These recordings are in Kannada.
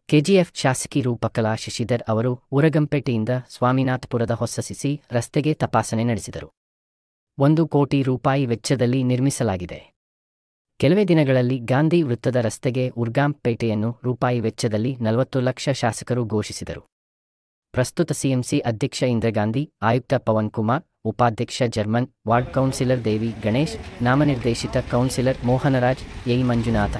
ಕೆಜಿಎಫ್ ಶಾಸಕಿ ರೂಪಕಲಾ ಶಶಿಧರ್ ಅವರು ಉರಗಂಪೇಟೆಯಿಂದ ಸ್ವಾಮಿನಾಥಪುರದ ಹೊಸಸಿಸಿ ರಸ್ತೆಗೆ ತಪಾಸಣೆ ನಡೆಸಿದರು. 1 ಕೋಟಿ ರೂಪಾಯಿ ವೆಚ್ಚದಲ್ಲಿ ನಿರ್ಮಿಸಲಾಗಿದೆ. ಕೆಲವೇ ದಿನಗಳಲ್ಲಿ ಗಾಂಧಿ ವೃತ್ತದ ರಸ್ತೆಗೆ ಉರ್ಗಾಂಪೇಟೆಯನ್ನು ರೂಪಾಯಿ ವೆಚ್ಚದಲ್ಲಿ 40 ಲಕ್ಷ ಶಾಸಕರು ಘೋಷಿಸಿದರು. ಪ್ರಸ್ತುತ ಸಿಎಂಸಿ ಅಧ್ಯಕ್ಷ ಇಂದಿರಾಗಾಂಧಿ, ಆಯುಕ್ತ ಪವನ್ ಕುಮಾರ್, ಉಪಾಧ್ಯಕ್ಷ ಜರ್ಮನ್, ವಾರ್ಡ್ ಕೌನ್ಸಿಲರ್ ದೇವಿ ಗಣೇಶ್, ನಾಮನಿರ್ದೇಶಿತ councillor Mohanraj, A Manjunatha,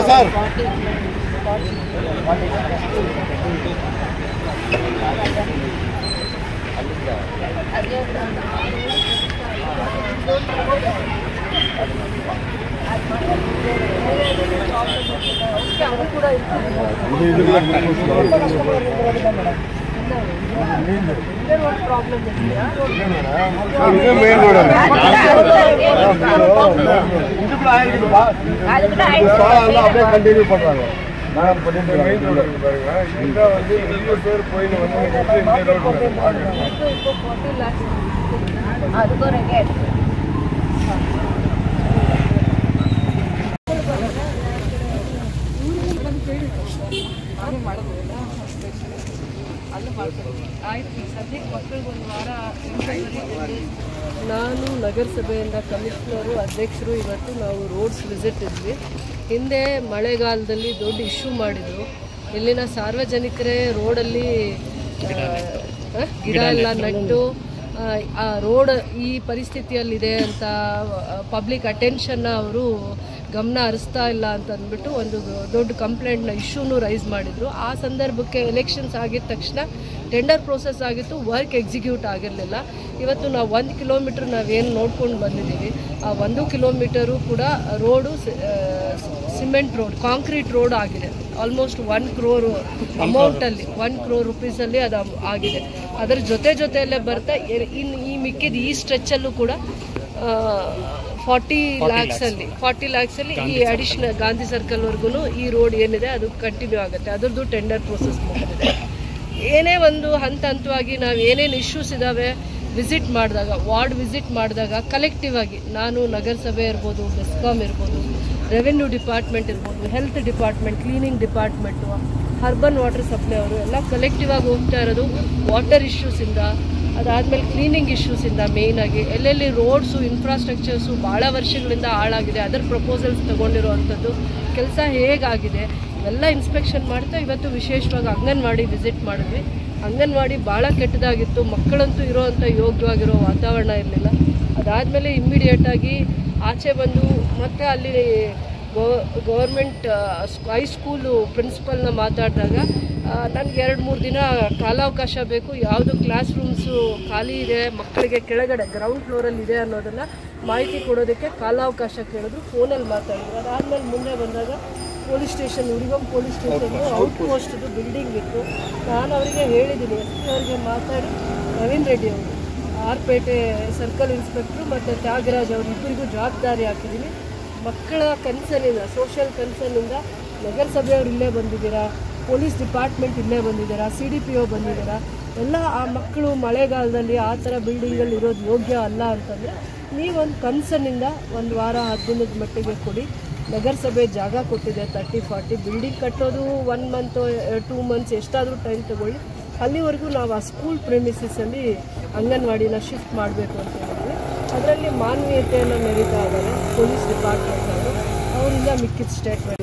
sir continue पड़े ನಾನು ನಗರಸಭೆಯಿಂದ ಕಮಿಷನರು ಅಧ್ಯಕ್ಷರು ಇವತ್ತು ನಾವು ರೋಡ್ಸ್ ವಿಸಿಟ್ ಇದ್ವಿ. ಹಿಂದೆ ಮಳೆಗಾಲದಲ್ಲಿ ದೊಡ್ಡ ಇಶ್ಯೂ ಮಾಡಿದ್ರು. ಇಲ್ಲಿನ ಸಾರ್ವಜನಿಕರೇ ರೋಡಲ್ಲಿ ಗಿಡ ಎಲ್ಲ ನೆಟ್ಟು ಆ ರೋಡ್ ಈ ಪರಿಸ್ಥಿತಿಯಲ್ಲಿದೆ ಅಂತ ಪಬ್ಲಿಕ್ ಅಟೆನ್ಷನ್ನ ಅವರು ಗಮನ ಹರಿಸ್ತಾ ಇಲ್ಲ ಅಂತ ಅಂದ್ಬಿಟ್ಟು ಒಂದು ದೊಡ್ಡ ಕಂಪ್ಲೇಂಟ್ನ ಇಶ್ಯೂನು ರೈಸ್ ಮಾಡಿದರು. ಆ ಸಂದರ್ಭಕ್ಕೆ ಎಲೆಕ್ಷನ್ಸ್ ಆಗಿದ ತಕ್ಷಣ ಟೆಂಡರ್ ಪ್ರೋಸೆಸ್ ಆಗಿತ್ತು, ವರ್ಕ್ ಎಕ್ಸಿಕ್ಯೂಟ್ ಆಗಿರಲಿಲ್ಲ. ಇವತ್ತು ನಾವು 1 ಕಿಲೋಮೀಟ್ರ್ ನಾವೇನು ನೋಡ್ಕೊಂಡು ಬಂದಿದ್ದೀವಿ, ಆ 1 ಕಿಲೋಮೀಟರು ಕೂಡ road cement road, concrete road ಆಗಿದೆ. ಆಲ್ಮೋಸ್ಟ್ 1 crore ಅಮೌಂಟಲ್ಲಿ 1 crore ರೂಪೀಸಲ್ಲಿ ಅದು ಆಗಿದೆ. ಅದರ ಜೊತೆಯಲ್ಲೇ ಬರ್ತಾ ಇನ್ನು ಈ ಮಿಕ್ಕಿದ ಈ ಸ್ಟ್ರೆಚ್ಚಲ್ಲೂ ಕೂಡ 40 ಲ್ಯಾಕ್ಸಲ್ಲಿ ಈ ಅಡಿಷನಲ್ ಗಾಂಧಿ ಸರ್ಕಲ್ವರೆಗೂ ಈ ರೋಡ್ ಏನಿದೆ ಅದು ಕಂಟಿನ್ಯೂ ಆಗುತ್ತೆ. ಅದರದ್ದು ಟೆಂಡರ್ ಪ್ರೋಸೆಸ್ ಮುಗಿದಿದೆ. ಏನೇ ಒಂದು ಹಂತವಾಗಿ ನಾವು ಏನೇನು ಇಶ್ಯೂಸ್ ಇದ್ದಾವೆ ವಿಸಿಟ್ ಮಾಡಿದಾಗ, ವಾರ್ಡ್ ವಿಸಿಟ್ ಮಾಡಿದಾಗ ಕಲೆಕ್ಟಿವ್ ಆಗಿ ನಾನು ನಗರಸಭೆ ಇರ್ಬೋದು, ಬೆಸ್ಕಾಮ್ ಇರ್ಬೋದು, ರೆವೆನ್ಯೂ ಡಿಪಾರ್ಟ್ಮೆಂಟ್ ಇರ್ಬೋದು, health department, cleaning department, urban water supply ಅವರು ಎಲ್ಲ ಕಲೆಕ್ಟಿವ್ ಆಗಿ ಹೋಗ್ತಾ ಇರೋದು ವಾಟರ್ ಇಶ್ಯೂಸಿಂದ, ಅದಾದಮೇಲೆ ಕ್ಲೀನಿಂಗ್ ಇಶ್ಯೂಸಿಂದ ಮೇಯ್ನಾಗಿ ಎಲ್ಲೆಲ್ಲಿ ರೋಡ್ಸು ಇನ್ಫ್ರಾಸ್ಟ್ರಕ್ಚರ್ಸು ಭಾಳ ವರ್ಷಗಳಿಂದ ಹಾಳಾಗಿದೆ ಅದರ ಪ್ರಪೋಸಲ್ಸ್ ತೊಗೊಂಡಿರೋವಂಥದ್ದು ಕೆಲಸ ಹೇಗಾಗಿದೆ ಎಲ್ಲ ಇನ್ಸ್ಪೆಕ್ಷನ್ ಮಾಡ್ತಾ ಇವತ್ತು ವಿಶೇಷವಾಗಿ ಅಂಗನವಾಡಿ ವಿಸಿಟ್ ಮಾಡಿದ್ವಿ. ಅಂಗನವಾಡಿ ಭಾಳ ಕೆಟ್ಟದಾಗಿತ್ತು, ಮಕ್ಕಳಂತೂ ಇರೋವಂಥ ಯೋಗ್ಯವಾಗಿರೋ ವಾತಾವರಣ ಇರಲಿಲ್ಲ. ಅದಾದಮೇಲೆ ಇಮ್ಮಿಡಿಯೇಟಾಗಿ ಆಚೆ ಬಂದು ಮತ್ತೆ ಅಲ್ಲಿ ಗೌರ್ಮೆಂಟ್ ಹೈಸ್ಕೂಲು ಪ್ರಿನ್ಸಿಪಲ್ನ ಮಾತಾಡಿದಾಗ ನನಗೆ 2-3 ದಿನ ಕಾಲಾವಕಾಶ ಬೇಕು, ಯಾವುದು ಕ್ಲಾಸ್ ರೂಮ್ಸು ಖಾಲಿ ಇದೆ, ಮಕ್ಕಳಿಗೆ ಕೆಳಗಡೆ ಗ್ರೌಂಡ್ ಫ್ಲೋರಲ್ಲಿ ಇದೆ ಅನ್ನೋದನ್ನು ಮಾಹಿತಿ ಕೊಡೋದಕ್ಕೆ ಕಾಲಾವಕಾಶ ಕೇಳಿದ್ರು, ಫೋನಲ್ಲಿ ಮಾತಾಡಿದ್ರು. ಅದಾದಮೇಲೆ ಮುಂದೆ ಬಂದಾಗ ಪೊಲೀಸ್ ಸ್ಟೇಷನ್, ಉರಿಗಂ ಪೊಲೀಸ್ ಸ್ಟೇಷನ್ನು ಔಟ್ ಪೋಸ್ಟ್ದು ಬಿಲ್ಡಿಂಗ್ ಇತ್ತು. ನಾನು ಅವರಿಗೆ ಹೇಳಿದ್ದೀನಿ, ಎಸ್ ಪಿ ಅವರಿಗೆ ಮಾತಾಡಿ ನವೀನ್ ರೆಡ್ಡಿ ಅವರು, ಆರ್ಪೇಟೆ ಸರ್ಕಲ್ ಇನ್ಸ್ಪೆಕ್ಟ್ರು ಮತ್ತು ತ್ಯಾಗರಾಜ್ ಅವರು ಇಬ್ಬರಿಗೂ ಜವಾಬ್ದಾರಿ ಹಾಕಿದ್ದೀನಿ. ಮಕ್ಕಳ ಕನ್ಸರ್ನಿಂದ, ಸೋಷಿಯಲ್ ಕನ್ಸರ್ನಿಂದ ನಗರಸಭೆಯವರು ಇಲ್ಲೇ ಬಂದಿದ್ದೀರಾ, ಪೊಲೀಸ್ ಡಿಪಾರ್ಟ್ಮೆಂಟ್ ಇಲ್ಲೇ ಬಂದಿದ್ದೀರಾ, CDPO ಬಂದಿದ್ದೀರಾ, ಎಲ್ಲ ಆ ಮಕ್ಕಳು ಮಳೆಗಾಲದಲ್ಲಿ ಆ ಥರ ಬಿಲ್ಡಿಂಗಲ್ಲಿ ಇರೋದು ಯೋಗ್ಯ ಅಲ್ಲ ಅಂತಂದರೆ ನೀವೊಂದು ಕನ್ಸರ್ನಿಂದ 1 ವಾರ 10 ದಿನದ ಮಟ್ಟಿಗೆ ಕೊಡಿ. ನಗರಸಭೆ ಜಾಗ ಕೊಟ್ಟಿದೆ 30-40, ಬಿಲ್ಡಿಂಗ್ ಕಟ್ಟೋದು 1 ಮಂತ್ 2 ಮಂತ್ಸ್ ಎಷ್ಟಾದರೂ ಟೈಮ್ ತೊಗೊಳ್ಳಿ. ಅಲ್ಲಿವರೆಗೂ ನಾವು ಆ ಸ್ಕೂಲ್ ಪ್ರೆಮಿಸಸಲ್ಲಿ ಅಂಗನವಾಡಿನ ಶಿಫ್ಟ್ ಮಾಡಬೇಕು ಅಂತ ಹೇಳಿದ್ವಿ. ಅದರಲ್ಲಿ ಮಾನವೀಯತೆಯನ್ನು ಮೆರೀತಾ ಇದ್ದಾರೆ ಪೊಲೀಸ್ ಡಿಪಾರ್ಟ್ಮೆಂಟ್ ಅವರು, ಅವರಿಂದ ಮಿಕ್ಕಿದ ಸ್ಟೇಟ್ಮೆಂಟ್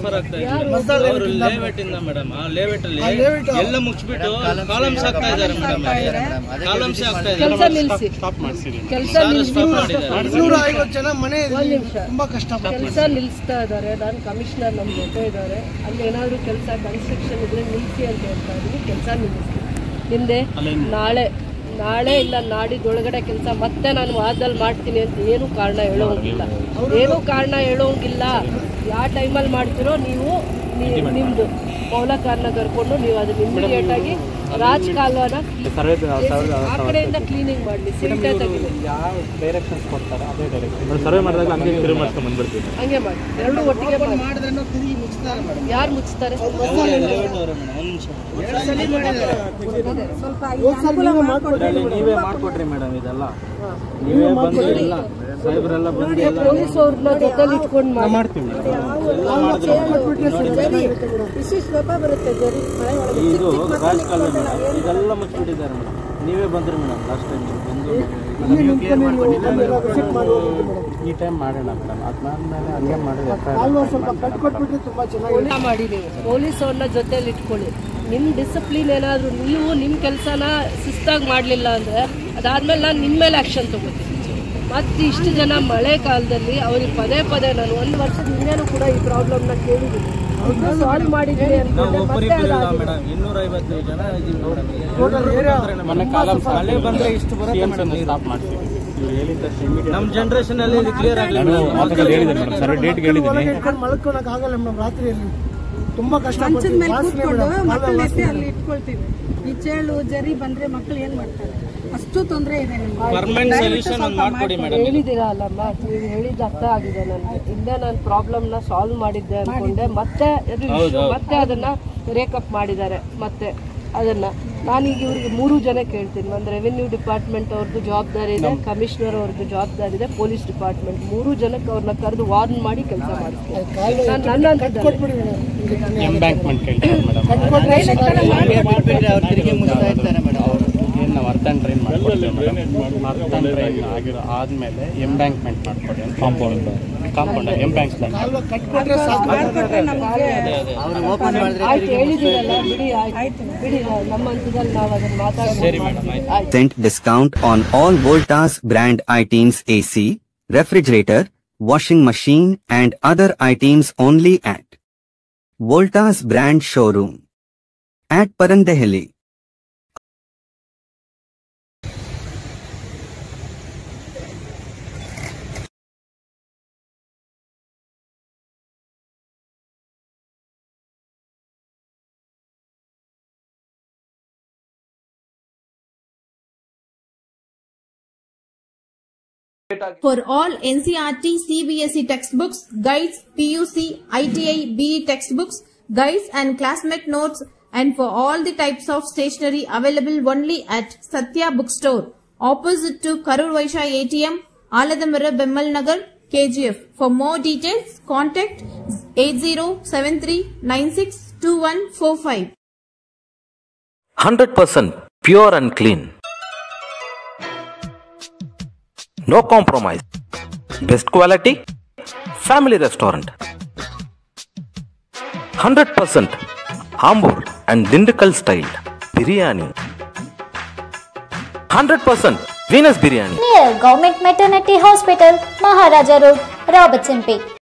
ಕೆಲಸ ನಿಲ್ಲಿಸಿ ಕೆಲಸ ನಿಲ್ಲಿಸ್ತಾ ಇದ್ದಾರೆ. ನಾನು ಕಮಿಷನರ್ ನಮ್ಮ ಜೊತೆ ಇದ್ದಾರೆ, ಅಲ್ಲಿ ಏನಾದರೂ ಕೆಲಸ ಕನ್ಸ್ಟ್ರಕ್ಷನ್ ಇದ್ರೆ ನಿಲ್ಲಿಸಿ ಅಂತ ಹೇಳ್ತಾ ಇದ್ದೀನಿ. ಕೆಲಸ ನಿಲ್ಲಿಸ್ತೀನಿ. ಹಿಂದೆ ನಾಳೆ ಇಲ್ಲ ನಾಡಿದೊಳಗಡೆ ಕೆಲಸ ಮತ್ತೆ ನಾನು ವಾರದಲ್ಲಿ ಮಾಡ್ತೀನಿ ಅಂತ ಏನೂ ಕಾರಣ ಹೇಳೋಂಗಿಲ್ಲ. ಯಾವ ಟೈಮಲ್ಲಿ ಮಾಡ್ತೀರೋ ನೀವು ನಿಮ್ಮದು ಪೌಲಕಾರ್ನ ಕರ್ಕೊಂಡು ನೀವು ಅದನ್ನ ಇಮಿಡಿಯೇಟ್ ಆಗಿ ರಾಜ್ ಕಾಲುವನ ಆ ಕಡೆಯಿಂದ ಕ್ಲೀನಿಂಗ್ ಮಾಡಲಿ, ಸಿಲ್ಟೇ ತೆಗಿಲಿ. ಡೈರೆಕ್ಷನ್ಸ್ ಕೊಡ್ತಾರೆ ಅದೇ ಡೈರೆಕ್ಷನ್ ಸರ್ವೆ ಮಾಡಿದಾಗ ಹಂಗೆ ತಿರುಗಿ ಮಾಡ್ಕೊಂಡು ಬಂದ್ಬಿಡ್ತೀವಿ. ಹಂಗೆ ಮಾಡಿ, ಎರಡು ಒಟ್ಟಿಗೆ ಯಾರು ಮುಚ್ತಾರೆ? ನೀವೇ ಮಾಡ್ಕೊಡ್ರಿ ಮೇಡಮ್, ಇದೆಲ್ಲ ನೀವೇ ಬಂದು ಎಲ್ಲ ಸಾಹೇಬ್ರೆಲ್ಲ ಬಂದು ಪೊಲೀಸ್ ಅವ್ರನ್ನ ಜೊತೆಲಿ ಇಟ್ಕೊಂಡು ಮಾಡ್ತೀವಿ. ಇದು ರಾಜಕಾಲ ಮೇಡಮ್, ಇದೆಲ್ಲ ಮುಚ್ಚಿಬಿಟ್ಟಿದ್ದಾರೆ ಮೇಡಮ್. ನೀವೇ ಬಂದ್ರಿ ಮೇಡಮ್ ಲಾಸ್ಟ್ ಟೈಮ್ ಬಂದು ಈ ಟೈಮ್ ಮಾಡೋಣ ಮೇಡಮ್. ಅದಾದ್ಮೇಲೆ ಹಂಗೆ ಮಾಡಿ ನೀವು ಪೊಲೀಸ್ ಅವ್ರನ್ನ ಜೊತೆಲಿ ಇಟ್ಕೊಳ್ಳಿ. ನಿಮ್ಮ ಡಿಸಿಪ್ಲಿನ್ ಏನಾದರೂ ನೀವು ನಿಮ್ಮ ಕೆಲಸನ ಶಿಸ್ತಾಗಿ ಮಾಡಲಿಲ್ಲ ಅಂದರೆ ಅದಾದ್ಮೇಲೆ ನಾನು ನಿಮ್ಮ ಮೇಲೆ ಆ್ಯಕ್ಷನ್ ತೊಗೋತೀನಿ. ಮತ್ತು ಇಷ್ಟು ಜನ ಮಳೆ ಕಾಲದಲ್ಲಿ ಅವ್ರಿಗೆ ಪದೇ ಪದೇ ನಾನು 1 ವರ್ಷದ ಹಿಂದೆನೂ ಕೂಡ ಈ ಪ್ರಾಬ್ಲಮ್ನ ಕೇಳಿದ್ದೀನಿ, ಸಾಲ್ವ್ ಮಾಡಿದ್ದೀನಿ ಅನ್ಕೊಂಡೆ. ಮತ್ತೆ 250 ಜನ ಮಳೆ ಬಂದ್ರೆ ಇಷ್ಟು ಬರುತ್ತೆ ಮೇಡಮ್, ಸ್ಟಾಪ್ ಮಾಡ್ತೀವಿ. ನಮ್ಮ ಜನರೇಷನ್ ಅಲ್ಲಿ ಇದು ಕ್ಲಿಯರ್ ಆಗಲಿಲ್ಲ. ಮಲ್ಕೊಳಕ್ ಆಗಲ್ಲ ಮೇಡಮ್, ರಾತ್ರಿಯಲ್ಲಿ ತುಂಬಾ ಕಷ್ಟ. ಅಲ್ಲಿ ಇಟ್ಕೊಳ್ತೀವಿ. ಈ ಚೇಳು ಜರಿ ಬಂದ್ರೆ ಮಕ್ಕಳು ಏನ್ ಮಾಡ್ತಾರೆ? ಅಷ್ಟು ತೊಂದರೆ ಇದೆ. ಹೇಳಿದ್ದೀರಾ ಅಲ್ಲಮ್ಮ, ನೀವು ಹೇಳಿದ ಅರ್ಥ ಆಗಿದೆ ನನಗೆ. ಹಿಂದೆ ನಾನು ಪ್ರಾಬ್ಲಮ್ನ ಸಾಲ್ವ್ ಮಾಡಿದ್ದೆ ಅನ್ಕೊಂಡೆ, ಮತ್ತೆ ಅದನ್ನ ರೇಕಪ್ ಮಾಡಿದ್ದಾರೆ. ಮತ್ತೆ ಅದನ್ನ ನಾನೀಗ ಇವ್ರಿಗೆ 3 ಜನ ಕೇಳ್ತೀನಿ. ಒಂದು ರೆವಿನ್ಯೂ ಡಿಪಾರ್ಟ್ಮೆಂಟ್ ಅವ್ರದ್ದು ಜವಾಬ್ದಾರಿ ಇದೆ, ಕಮಿಷನರ್ ಅವ್ರದ್ದು ಜವಾಬ್ದಾರಿ ಇದೆ, ಪೊಲೀಸ್ ಡಿಪಾರ್ಟ್ಮೆಂಟ್ 3 ಜನಕ್ಕೆ ಅವ್ರನ್ನ ಕರೆದು ವಾರ್ನ್ ಮಾಡಿ ಕೆಲಸ ಮಾಡಿಸ್ತೀನಿ. ನಾವು ಅರ್ಥ ಟ್ರೈನ್ ಮಾಡ್ಕೊಡ್ತೀವಿ ಮೇಡಮ್. ಅರ್ಥ ಟ್ರೈನ್ ಆದಮೇಲೆ ಎಂಬ್ಯಾಂಕ್ಮೆಂಟ್ ಮಾಡ್ಕೊಡಿ. Compound embanks discount on all Voltas brand items, AC, refrigerator, washing machine and other items only at Voltas brand showroom at Parandehali. For all NCERT, CBSE textbooks, guides, PUC, ITI, BE textbooks, guides and classmate notes, and for all the types of stationery available only at Satya Bookstore, opposite to Karur Vaishya ATM, Aladamara, Bemmal Nagar, KGF. For more details, contact 8073962145. 100% pure and clean. No compromise. Best quality. Family restaurant. 100% Ambur and Dindukal style biryani. 100% Venus biryani. Near Government Maternity Hospital, Maharaja Road, Robertson Peak.